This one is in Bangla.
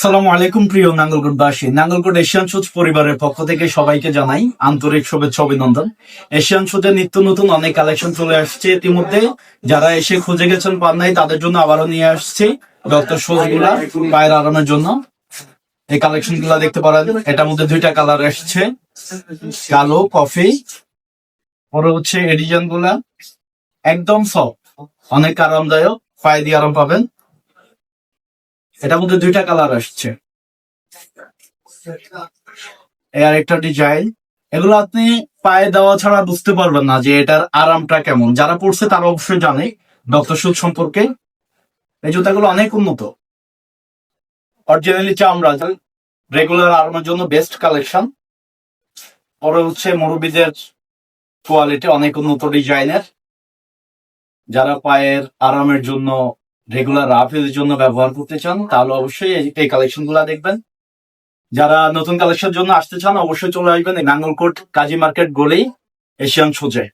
আসসালামু আলাইকুম প্রিয় নাঙ্গলকোটবাসী। নাঙ্গলকোট এশিয়ান শুজ পরিবারের পক্ষ থেকে সবাইকে জানাই আন্তরিক শুভেচ্ছা অভিনন্দন। এশিয়ান শুজে নিত্য নতুন অনেক কালেকশন চলে আসছে ইতিমধ্যে। যারা এসে খুঁজে গেছেন পান নাই তাদের জন্য আবারও নিয়ে আসছি ডক্টর শুজ গুলা পায়ের আরামের জন্য। এই কালেকশন গুলা দেখতে পারেন, এটার মধ্যে দুইটা কালার আসছে, কালো কফি। পরে হচ্ছে এডিশন গুলা একদম সফট, অনেক আরামদায়ক, পায়ে দিয়ে আরাম পাবেন। এটার মধ্যে দুইটা কালার আসছে, এর একটা ডিজাইন। এগুলো আপনি পায়ে দেওয়া ছাড়া বুঝতে পারবেন না যে এটার আরামটা কেমন। যারা পড়ছে তারা অবশ্যই জানে ডক্টর শুজ সম্পর্কে। এই জুতাগুলো অনেক উন্নত, অরিজিনালি চামড়া, রেগুলার আরামের জন্য বেস্ট কালেকশন। পরে হচ্ছে মুরব্বীদের কোয়ালিটি অনেক উন্নত ডিজাইনের। যারা পায়ের আরামের জন্য, রেগুলার রাফের জন্য ব্যবহার করতে চান তাহলে অবশ্যই এই কালেকশন গুলা দেখবেন। যারা নতুন কালেকশনের জন্য আসতে চান অবশ্যই চলে আসবেন এই নাঙ্গলকোট কাজী মার্কেট গলি এশিয়ান শুজে।